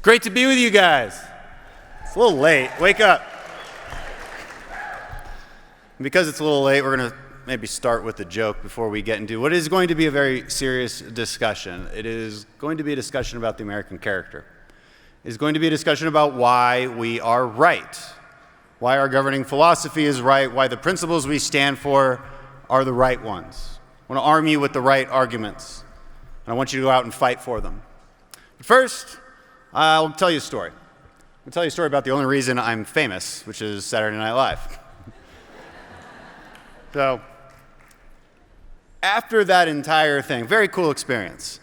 Great to be with you guys. It's a little late. Wake up. And because it's a little late, we're going to maybe start with a joke before we get into what is going to be a very serious discussion. It is going to be a discussion about the American character. It is going to be a discussion about why we are right, why our governing philosophy is right, why the principles we stand for are the right ones. I want to arm you with the right arguments, and I want you to go out and fight for them. But first, I'll tell you a story. I'll tell you a story about the only reason I'm famous, which is Saturday Night Live. So, after that entire thing, very cool experience.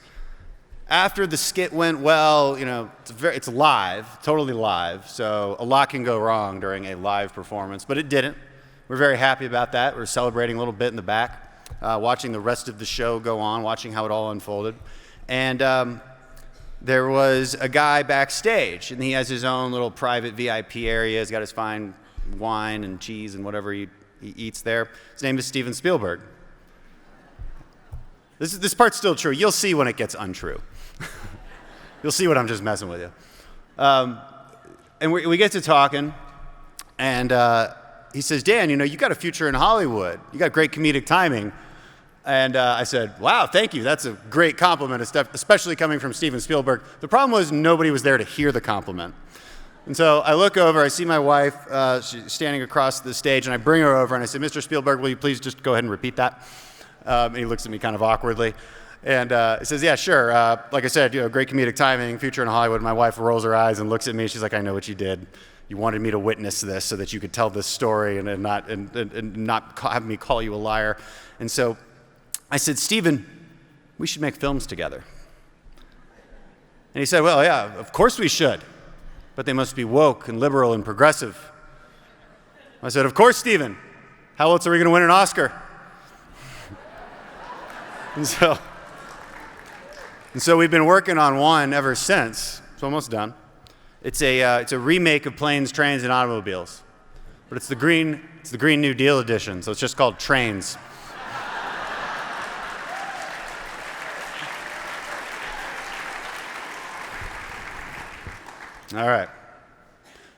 After the skit went well, it's live, totally live, so a lot can go wrong during a live performance, but it didn't. We're very happy about that. We're celebrating a little bit in the back, watching the rest of the show go on, watching how it all unfolded. And there was a guy backstage, and he has his own little private VIP area. He's got his fine wine and cheese and whatever he eats there. His name is Steven Spielberg. This part's still true. You'll see when it gets untrue. You'll see when I'm just messing with you. And we get to talking, and he says, Dan, you got a future in Hollywood. You got great comedic timing. And I said, wow, thank you. That's a great compliment, especially coming from Steven Spielberg. The problem was nobody was there to hear the compliment. And so I look over, I see my wife she's standing across the stage, and I bring her over, and I say, Mr. Spielberg, will you please just go ahead and repeat that? And he looks at me kind of awkwardly. And he says, yeah, sure. Like I said, great comedic timing, future in Hollywood. My wife rolls her eyes and looks at me. She's like, I know what you did. You wanted me to witness this so that you could tell this story and not have me call you a liar. And so I said, Steven, we should make films together. And he said, well, yeah, of course we should, but they must be woke and liberal and progressive. I said, of course, Steven. How else are we going to win an Oscar? And so we've been working on one ever since. It's almost done. It's a remake of Planes, Trains, and Automobiles, but it's the Green New Deal edition, so it's just called Trains. All right.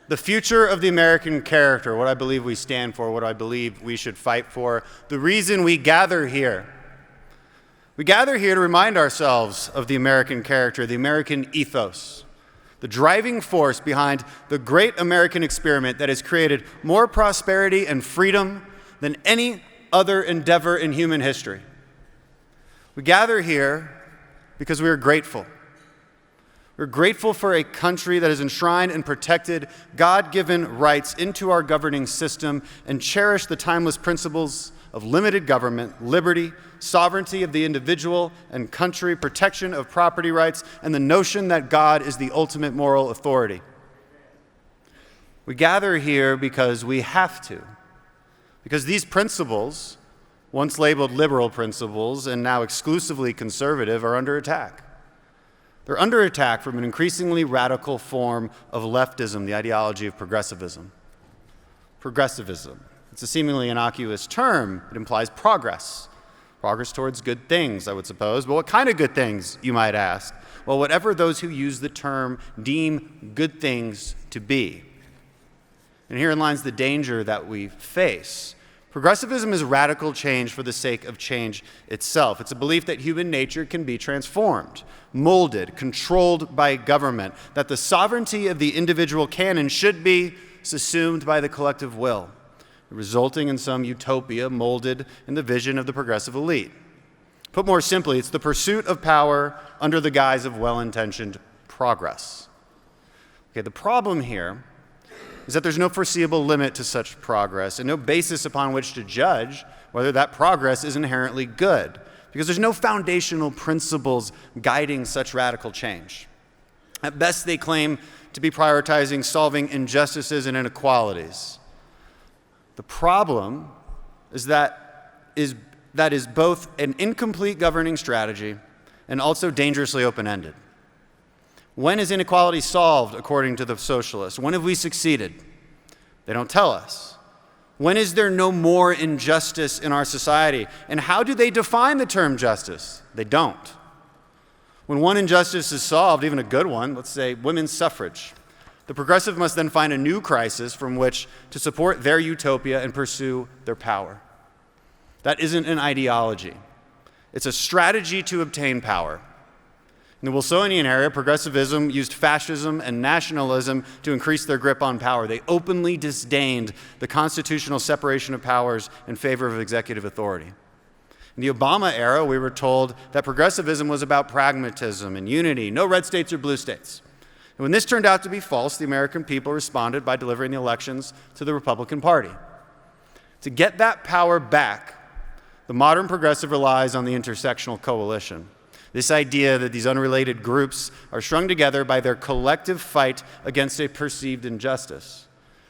The future of the American character, what I believe we stand for, what I believe we should fight for, the reason we gather here. We gather here to remind ourselves of the American character, the American ethos, the driving force behind the great American experiment that has created more prosperity and freedom than any other endeavor in human history. We gather here because we are grateful. We're grateful for a country that has enshrined and protected God-given rights into our governing system and cherished the timeless principles of limited government, liberty, sovereignty of the individual and country, protection of property rights, and the notion that God is the ultimate moral authority. We gather here because we have to, because these principles, once labeled liberal principles and now exclusively conservative, are under attack. They're under attack from an increasingly radical form of leftism, the ideology of progressivism. Progressivism. It's a seemingly innocuous term. It implies progress. Progress towards good things, I would suppose. But what kind of good things, you might ask? Well, whatever those who use the term deem good things to be. And herein lies the danger that we face. Progressivism is radical change for the sake of change itself. It's a belief that human nature can be transformed, molded, controlled by government, that the sovereignty of the individual can and should be subsumed by the collective will, resulting in some utopia molded in the vision of the progressive elite. Put more simply, it's the pursuit of power under the guise of well-intentioned progress. Okay, the problem here is that there's no foreseeable limit to such progress and no basis upon which to judge whether that progress is inherently good, because there's no foundational principles guiding such radical change. At best, they claim to be prioritizing solving injustices and inequalities. The problem is that is both an incomplete governing strategy and also dangerously open-ended. When is inequality solved according to the socialists? When have we succeeded? They don't tell us. When is there no more injustice in our society? And how do they define the term justice? They don't. When one injustice is solved, even a good one, let's say women's suffrage, the progressive must then find a new crisis from which to support their utopia and pursue their power. That isn't an ideology. It's a strategy to obtain power. In the Wilsonian era, progressivism used fascism and nationalism to increase their grip on power. They openly disdained the constitutional separation of powers in favor of executive authority. In the Obama era, we were told that progressivism was about pragmatism and unity, no red states or blue states. And when this turned out to be false, the American people responded by delivering the elections to the Republican Party. To get that power back, the modern progressive relies on the intersectional coalition. This idea that these unrelated groups are strung together by their collective fight against a perceived injustice.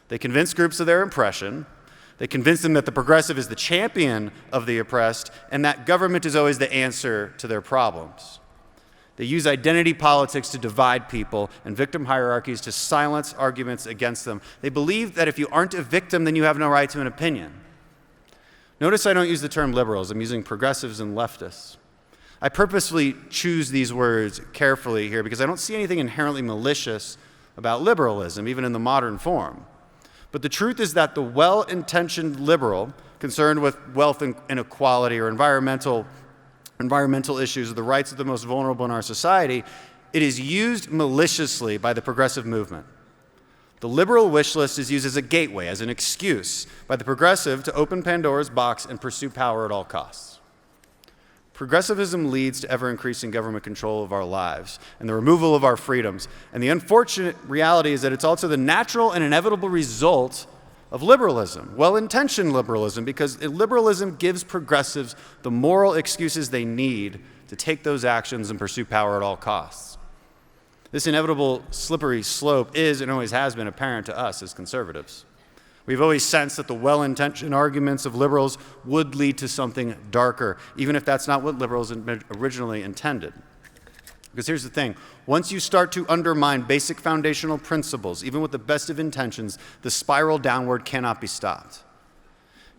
They convince groups of their oppression. They convince them that the progressive is the champion of the oppressed and that government is always the answer to their problems. They use identity politics to divide people and victim hierarchies to silence arguments against them. They believe that if you aren't a victim, then you have no right to an opinion. Notice I don't use the term liberals. I'm using progressives and leftists. I purposely choose these words carefully here because I don't see anything inherently malicious about liberalism, even in the modern form. But the truth is that the well-intentioned liberal concerned with wealth inequality or environmental issues or the rights of the most vulnerable in our society, it is used maliciously by the progressive movement. The liberal wish list is used as a gateway, as an excuse by the progressive to open Pandora's box and pursue power at all costs. Progressivism leads to ever-increasing government control of our lives and the removal of our freedoms. And the unfortunate reality is that it's also the natural and inevitable result of liberalism, well-intentioned liberalism, because liberalism gives progressives the moral excuses they need to take those actions and pursue power at all costs. This inevitable slippery slope is and always has been apparent to us as conservatives. We've always sensed that the well-intentioned arguments of liberals would lead to something darker, even if that's not what liberals originally intended. Because here's the thing, once you start to undermine basic foundational principles, even with the best of intentions, the spiral downward cannot be stopped.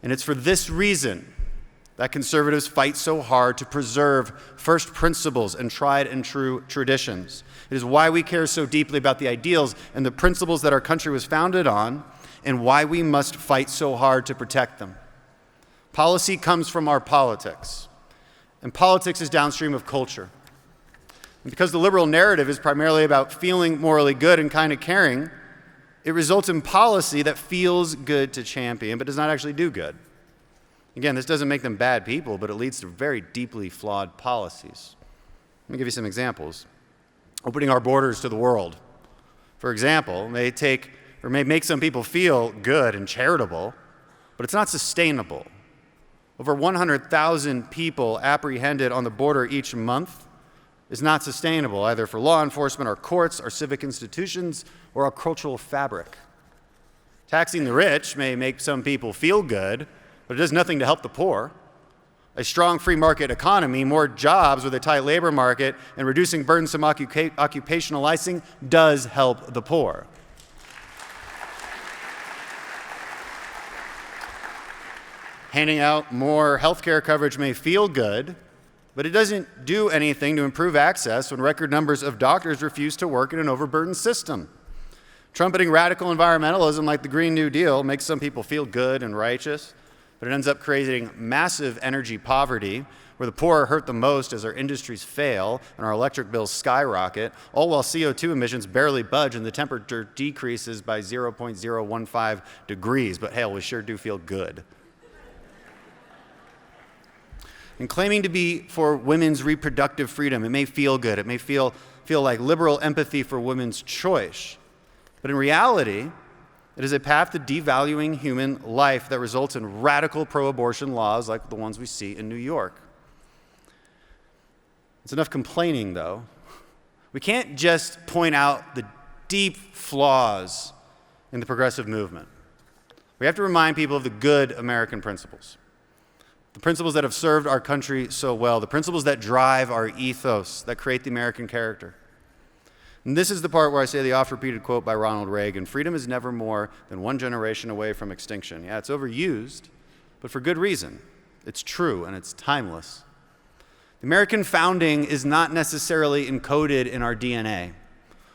And it's for this reason that conservatives fight so hard to preserve first principles and tried and true traditions. It is why we care so deeply about the ideals and the principles that our country was founded on, and why we must fight so hard to protect them. Policy comes from our politics, and politics is downstream of culture. And because the liberal narrative is primarily about feeling morally good and kind of caring, it results in policy that feels good to champion, but does not actually do good. Again, this doesn't make them bad people, but it leads to very deeply flawed policies. Let me give you some examples. Opening our borders to the world, for example, may make some people feel good and charitable, but it's not sustainable. Over 100,000 people apprehended on the border each month is not sustainable, either for law enforcement, our courts, our civic institutions, or our cultural fabric. Taxing the rich may make some people feel good, but it does nothing to help the poor. A strong free market economy, more jobs with a tight labor market, and reducing burdensome occupational licensing does help the poor. Handing out more health care coverage may feel good, but it doesn't do anything to improve access when record numbers of doctors refuse to work in an overburdened system. Trumpeting radical environmentalism like the Green New Deal makes some people feel good and righteous, but it ends up creating massive energy poverty where the poor are hurt the most as our industries fail and our electric bills skyrocket, all while CO2 emissions barely budge and the temperature decreases by 0.015 degrees. But hell, we sure do feel good. And claiming to be for women's reproductive freedom, it may feel good. It may feel like liberal empathy for women's choice. But in reality, it is a path to devaluing human life that results in radical pro-abortion laws like the ones we see in New York. It's enough complaining, though. We can't just point out the deep flaws in the progressive movement. We have to remind people of the good American principles. The principles that have served our country so well, the principles that drive our ethos, that create the American character. And this is the part where I say the oft-repeated quote by Ronald Reagan, freedom is never more than one generation away from extinction. Yeah, it's overused, but for good reason. It's true and it's timeless. The American founding is not necessarily encoded in our DNA.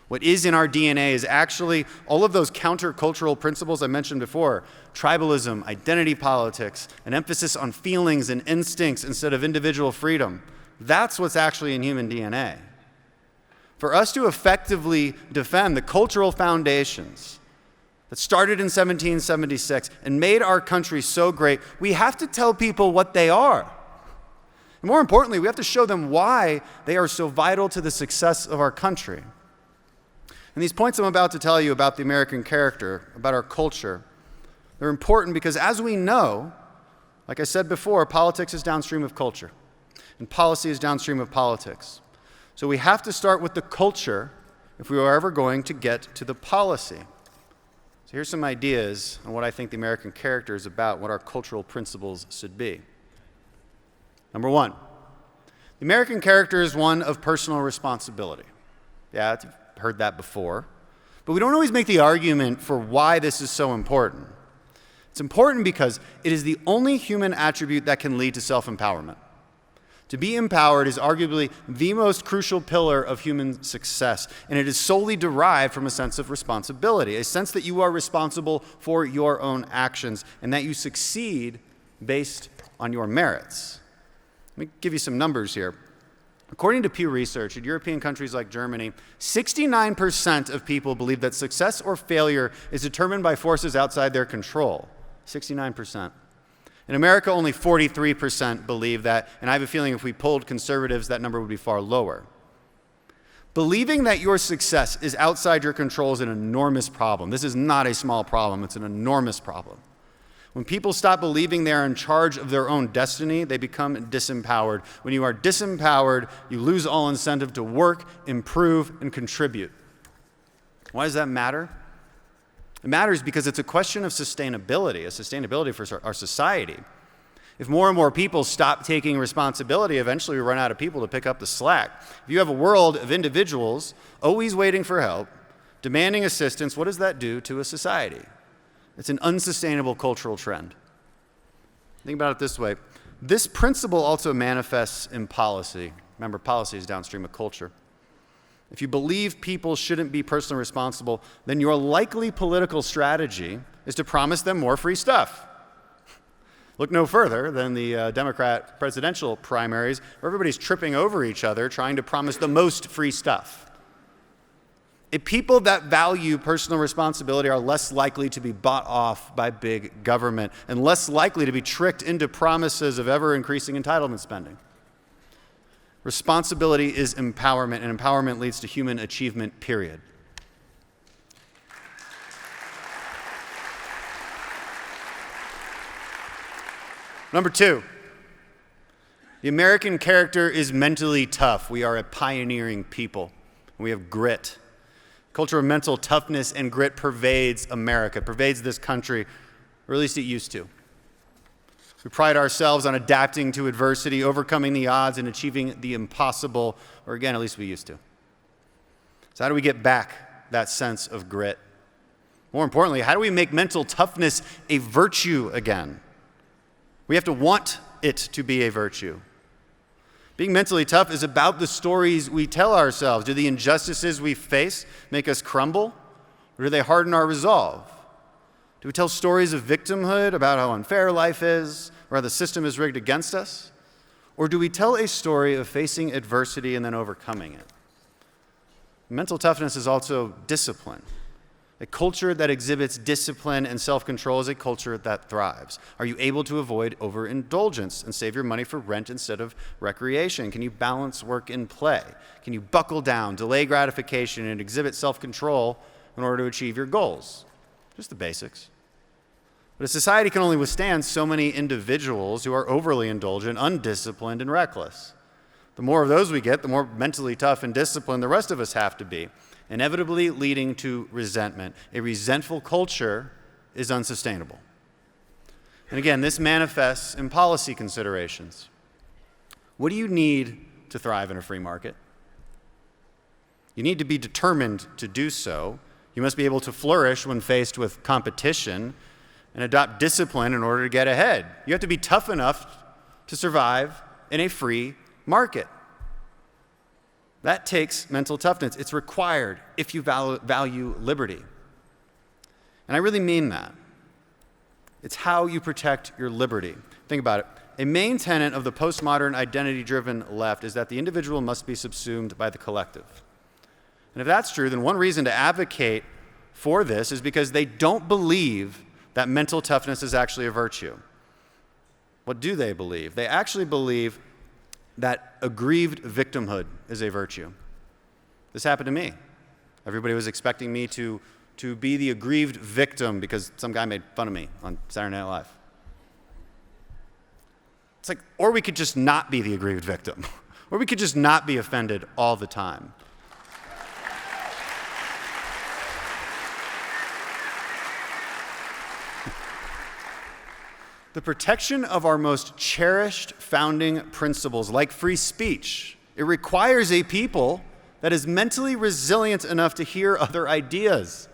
What is in our DNA is actually all of those countercultural principles I mentioned before, tribalism, identity politics, an emphasis on feelings and instincts instead of individual freedom. That's what's actually in human DNA. For us to effectively defend the cultural foundations that started in 1776 and made our country so great, we have to tell people what they are. And more importantly, we have to show them why they are so vital to the success of our country. And these points I'm about to tell you about the American character, about our culture, they're important because as we know, like I said before, politics is downstream of culture, and policy is downstream of politics. So we have to start with the culture if we are ever going to get to the policy. So here's some ideas on what I think the American character is about, what our cultural principles should be. Number one, the American character is one of personal responsibility. Yeah, you've heard that before. But we don't always make the argument for why this is so important. It's important because it is the only human attribute that can lead to self-empowerment. To be empowered is arguably the most crucial pillar of human success, and it is solely derived from a sense of responsibility, a sense that you are responsible for your own actions and that you succeed based on your merits. Let me give you some numbers here. According to Pew Research, in European countries like Germany, 69% of people believe that success or failure is determined by forces outside their control. 69%. In America, only 43% believe that, and I have a feeling if we polled conservatives, that number would be far lower. Believing that your success is outside your control is an enormous problem. This is not a small problem, it's an enormous problem. When people stop believing they are in charge of their own destiny, they become disempowered. When you are disempowered, you lose all incentive to work, improve, and contribute. Why does that matter? It matters because it's a question of sustainability for our society. If more and more people stop taking responsibility, eventually we run out of people to pick up the slack. If you have a world of individuals always waiting for help, demanding assistance, what does that do to a society? It's an unsustainable cultural trend. Think about it this way. This principle also manifests in policy. Remember, policy is downstream of culture. If you believe people shouldn't be personally responsible, then your likely political strategy is to promise them more free stuff. Look no further than the Democrat presidential primaries, where everybody's tripping over each other trying to promise the most free stuff. If people that value personal responsibility are less likely to be bought off by big government and less likely to be tricked into promises of ever-increasing entitlement spending. Responsibility is empowerment, and empowerment leads to human achievement, period. Number two, the American character is mentally tough. We are a pioneering people. We have grit. Culture of mental toughness and grit pervades America, pervades this country, or at least it used to. We pride ourselves on adapting to adversity, overcoming the odds, and achieving the impossible, or again, at least we used to. So how do we get back that sense of grit? More importantly, how do we make mental toughness a virtue again? We have to want it to be a virtue. Being mentally tough is about the stories we tell ourselves. Do the injustices we face make us crumble, or do they harden our resolve? Do we tell stories of victimhood about how unfair life is, or how the system is rigged against us? Or do we tell a story of facing adversity and then overcoming it? Mental toughness is also discipline. A culture that exhibits discipline and self-control is a culture that thrives. Are you able to avoid overindulgence and save your money for rent instead of recreation? Can you balance work and play? Can you buckle down, delay gratification, and exhibit self-control in order to achieve your goals? Just the basics. But a society can only withstand so many individuals who are overly indulgent, undisciplined, and reckless. The more of those we get, the more mentally tough and disciplined the rest of us have to be, inevitably leading to resentment. A resentful culture is unsustainable. And again, this manifests in policy considerations. What do you need to thrive in a free market? You need to be determined to do so. You must be able to flourish when faced with competition and adopt discipline in order to get ahead. You have to be tough enough to survive in a free market. That takes mental toughness. It's required if you value liberty. And I really mean that. It's how you protect your liberty. Think about it. A main tenet of the postmodern identity-driven left is that the individual must be subsumed by the collective. And if that's true, then one reason to advocate for this is because they don't believe that mental toughness is actually a virtue. What do they believe? They actually believe that aggrieved victimhood is a virtue. This happened to me. Everybody was expecting me to be the aggrieved victim because some guy made fun of me on Saturday Night Live. It's like, or we could just not be the aggrieved victim, or we could just not be offended all the time. The protection of our most cherished founding principles, like free speech, it requires a people that is mentally resilient enough to hear other ideas.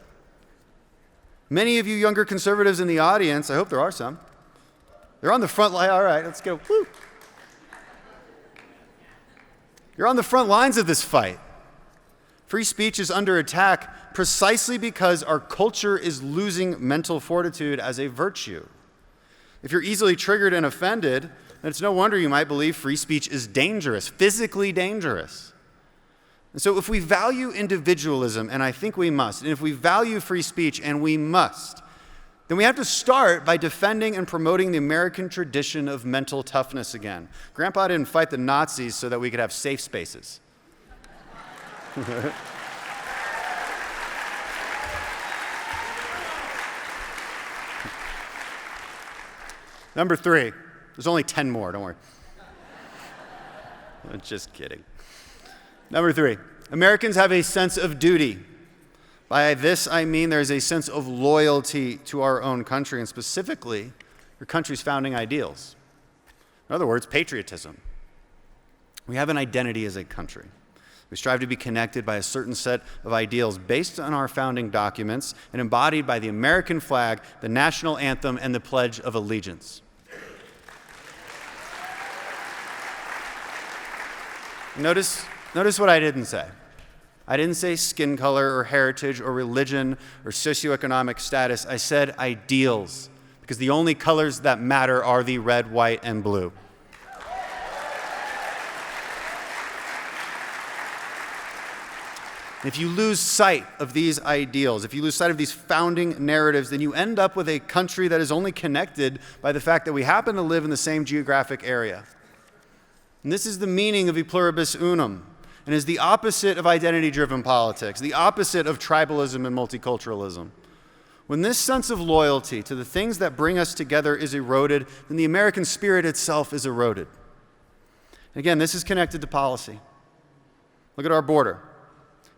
Many of you younger conservatives in the audience, I hope there are some, they're on the front line. All right, let's go. Woo. You're on the front lines of this fight. Free speech is under attack precisely because our culture is losing mental fortitude as a virtue. If you're easily triggered and offended, then it's no wonder you might believe free speech is dangerous, physically dangerous. And so if we value individualism, and I think we must, and if we value free speech, and we must, then we have to start by defending and promoting the American tradition of mental toughness again. Grandpa didn't fight the Nazis so that we could have safe spaces. Number 3, there's only 10 more, don't worry. I'm just kidding. Number 3, Americans have a sense of duty. By this, I mean there's a sense of loyalty to our own country, and specifically, your country's founding ideals. In other words, patriotism. We have an identity as a country. We strive to be connected by a certain set of ideals based on our founding documents and embodied by the American flag, the national anthem, and the Pledge of Allegiance. Notice what I didn't say. I didn't say skin color or heritage or religion or socioeconomic status. I said ideals, because the only colors that matter are the red, white, and blue. If you lose sight of these ideals, if you lose sight of these founding narratives, then you end up with a country that is only connected by the fact that we happen to live in the same geographic area. And this is the meaning of e pluribus unum, and is the opposite of identity-driven politics, the opposite of tribalism and multiculturalism. When this sense of loyalty to the things that bring us together is eroded, then the American spirit itself is eroded. Again, this is connected to policy. Look at our border.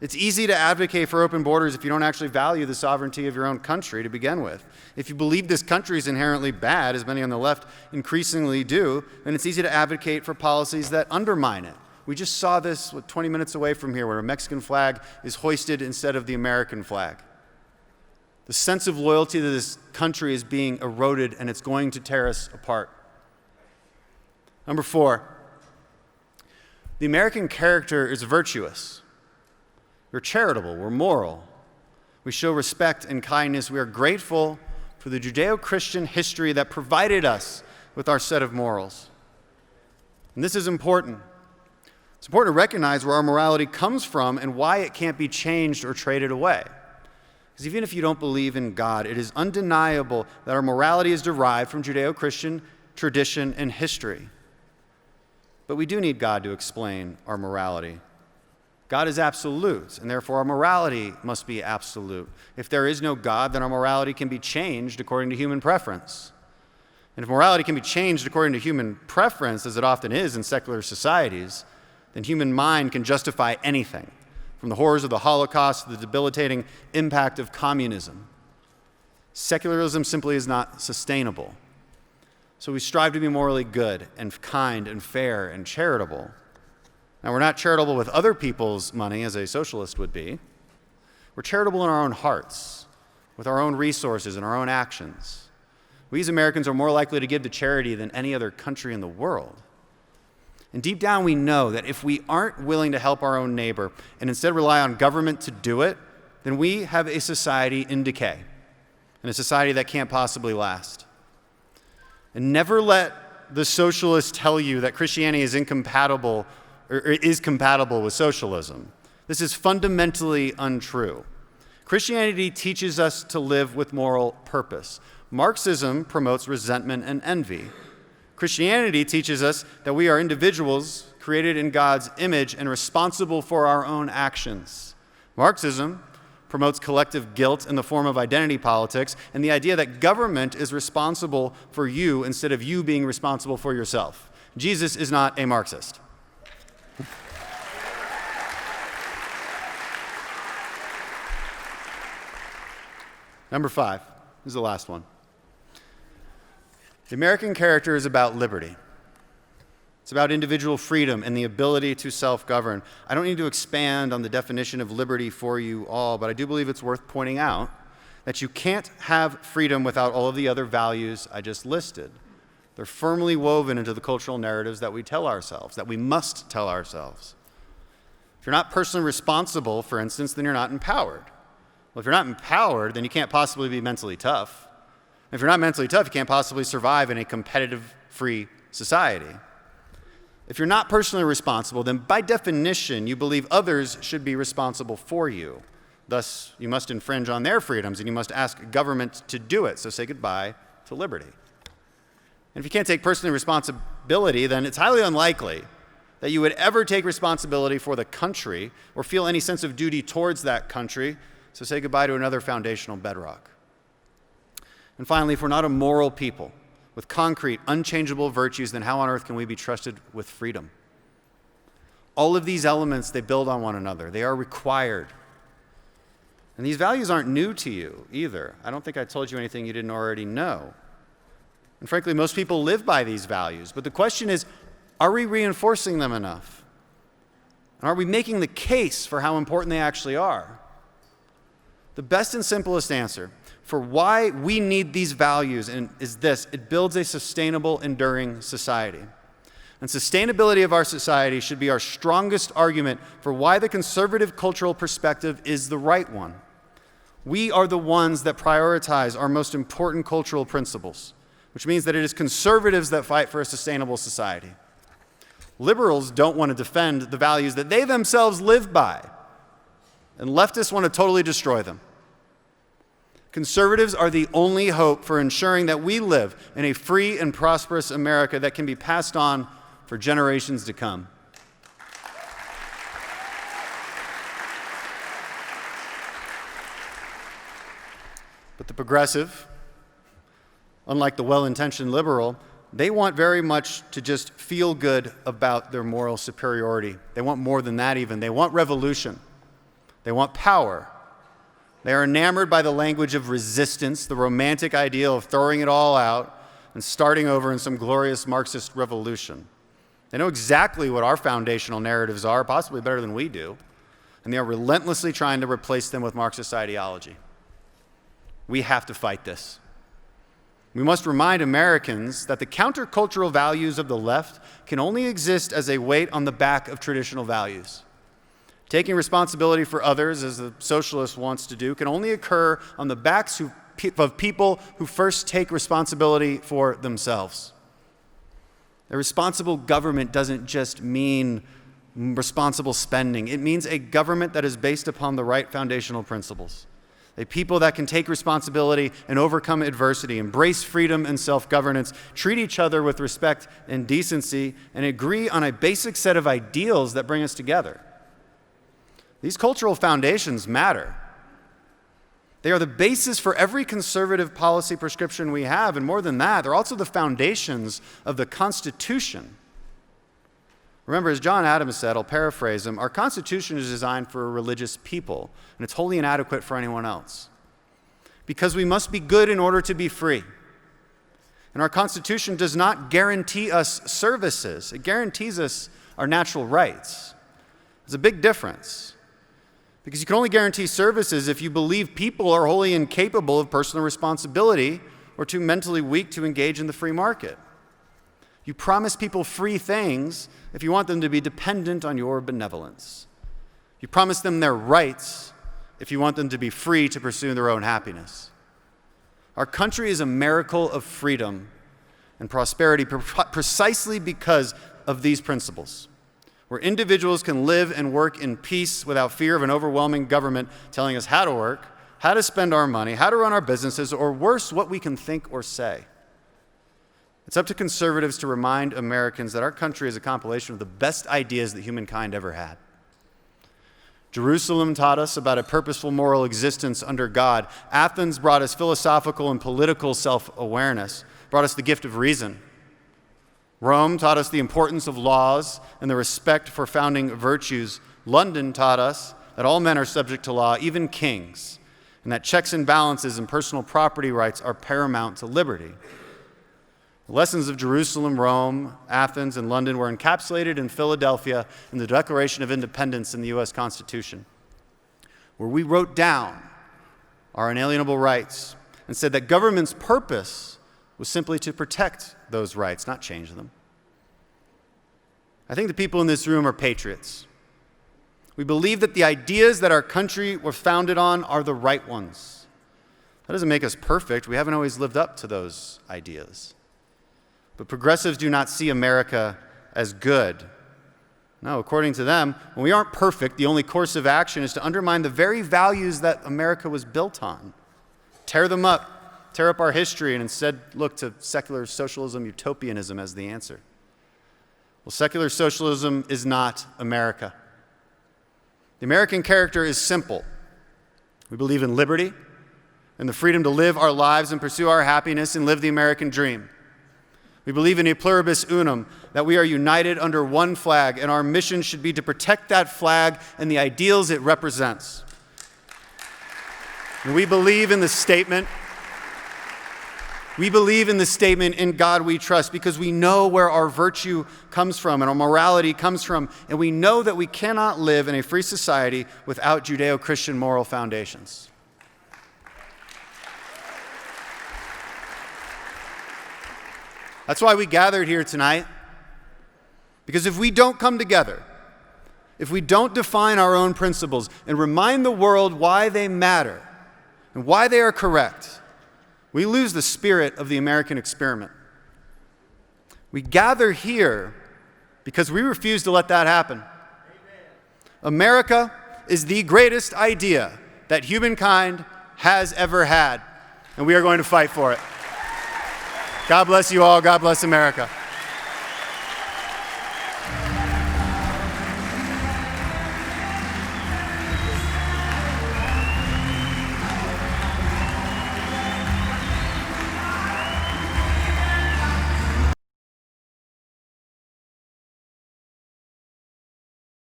It's easy to advocate for open borders if you don't actually value the sovereignty of your own country to begin with. If you believe this country is inherently bad, as many on the left increasingly do, then it's easy to advocate for policies that undermine it. We just saw this 20 minutes away from here, where a Mexican flag is hoisted instead of the American flag. The sense of loyalty to this country is being eroded, and it's going to tear us apart. Number 4, the American character is virtuous. We're charitable, we're moral. We show respect and kindness. We are grateful for the Judeo-Christian history that provided us with our set of morals. And this is important. It's important to recognize where our morality comes from and why it can't be changed or traded away. Because even if you don't believe in God, it is undeniable that our morality is derived from Judeo-Christian tradition and history. But we do need God to explain our morality. God is absolute, and therefore our morality must be absolute. If there is no God, then our morality can be changed according to human preference. And if morality can be changed according to human preference, as it often is in secular societies, then human mind can justify anything, from the horrors of the Holocaust to the debilitating impact of communism. Secularism simply is not sustainable. So we strive to be morally good and kind and fair and charitable. Now, we're not charitable with other people's money, as a socialist would be. We're charitable in our own hearts, with our own resources and our own actions. We as Americans are more likely to give to charity than any other country in the world. And deep down, we know that if we aren't willing to help our own neighbor and instead rely on government to do it, then we have a society in decay and a society that can't possibly last. And never let the socialists tell you that Christianity is incompatible or is compatible with socialism. This is fundamentally untrue. Christianity teaches us to live with moral purpose. Marxism promotes resentment and envy. Christianity teaches us that we are individuals created in God's image and responsible for our own actions. Marxism promotes collective guilt in the form of identity politics and the idea that government is responsible for you instead of you being responsible for yourself. Jesus is not a Marxist. Number 5, this is the last one. The American character is about liberty. It's about individual freedom and the ability to self-govern. I don't need to expand on the definition of liberty for you all, but I do believe it's worth pointing out that you can't have freedom without all of the other values I just listed. They're firmly woven into the cultural narratives that we tell ourselves, that we must tell ourselves. If you're not personally responsible, for instance, then you're not empowered. Well, if you're not empowered, then you can't possibly be mentally tough. If you're not mentally tough, you can't possibly survive in a competitive, free society. If you're not personally responsible, then by definition, you believe others should be responsible for you. Thus, you must infringe on their freedoms, and you must ask government to do it. So say goodbye to liberty. And if you can't take personal responsibility, then it's highly unlikely that you would ever take responsibility for the country or feel any sense of duty towards that country. So say goodbye to another foundational bedrock. And finally, if we're not a moral people with concrete, unchangeable virtues, then how on earth can we be trusted with freedom? All of these elements, they build on one another. They are required. And these values aren't new to you either. I don't think I told you anything you didn't already know. And frankly, most people live by these values. But the question is, are we reinforcing them enough? And are we making the case for how important they actually are? The best and simplest answer for why we need these values is this: it builds a sustainable, enduring society. And sustainability of our society should be our strongest argument for why the conservative cultural perspective is the right one. We are the ones that prioritize our most important cultural principles, which means that it is conservatives that fight for a sustainable society. Liberals don't want to defend the values that they themselves live by, and leftists want to totally destroy them. Conservatives are the only hope for ensuring that we live in a free and prosperous America that can be passed on for generations to come. But the progressive, unlike the well-intentioned liberal, they want very much to just feel good about their moral superiority. They want more than that even. They want revolution. They want power. They are enamored by the language of resistance, the romantic ideal of throwing it all out and starting over in some glorious Marxist revolution. They know exactly what our foundational narratives are, possibly better than we do, and they are relentlessly trying to replace them with Marxist ideology. We have to fight this. We must remind Americans that the countercultural values of the left can only exist as a weight on the back of traditional values. Taking responsibility for others, as the socialist wants to do, can only occur on the backs of people who first take responsibility for themselves. A responsible government doesn't just mean responsible spending. It means a government that is based upon the right foundational principles. A people that can take responsibility and overcome adversity, embrace freedom and self-governance, treat each other with respect and decency, and agree on a basic set of ideals that bring us together. These cultural foundations matter. They are the basis for every conservative policy prescription we have, and more than that, they're also the foundations of the Constitution. Remember, as John Adams said, I'll paraphrase him, our Constitution is designed for a religious people, and it's wholly inadequate for anyone else. Because we must be good in order to be free. And our Constitution does not guarantee us services. It guarantees us our natural rights. There's a big difference. Because you can only guarantee services if you believe people are wholly incapable of personal responsibility or too mentally weak to engage in the free market. You promise people free things if you want them to be dependent on your benevolence. You promise them their rights if you want them to be free to pursue their own happiness. Our country is a miracle of freedom and prosperity precisely because of these principles, where individuals can live and work in peace without fear of an overwhelming government telling us how to work, how to spend our money, how to run our businesses, or worse, what we can think or say. It's up to conservatives to remind Americans that our country is a compilation of the best ideas that humankind ever had. Jerusalem taught us about a purposeful moral existence under God. Athens brought us philosophical and political self-awareness, brought us the gift of reason. Rome taught us the importance of laws and the respect for founding virtues. London taught us that all men are subject to law, even kings, and that checks and balances and personal property rights are paramount to liberty. The lessons of Jerusalem, Rome, Athens, and London were encapsulated in Philadelphia in the Declaration of Independence in the U.S. Constitution, where we wrote down our inalienable rights and said that government's purpose was simply to protect those rights, not change them. I think the people in this room are patriots. We believe that the ideas that our country was founded on are the right ones. That doesn't make us perfect. We haven't always lived up to those ideas. But progressives do not see America as good. No, according to them, when we aren't perfect, the only course of action is to undermine the very values that America was built on. Tear them up, tear up our history, and instead look to secular socialism, utopianism as the answer. Well, secular socialism is not America. The American character is simple. We believe in liberty and the freedom to live our lives and pursue our happiness and live the American dream. We believe in a pluribus unum, that we are united under one flag, and our mission should be to protect that flag and the ideals it represents. And we believe in the statement, in God we trust, because we know where our virtue comes from and our morality comes from, and we know that we cannot live in a free society without Judeo-Christian moral foundations. That's why we gathered here tonight. Because if we don't come together, if we don't define our own principles and remind the world why they matter and why they are correct, we lose the spirit of the American experiment. We gather here because we refuse to let that happen. Amen. America is the greatest idea that humankind has ever had, and we are going to fight for it. God bless you all. God bless America.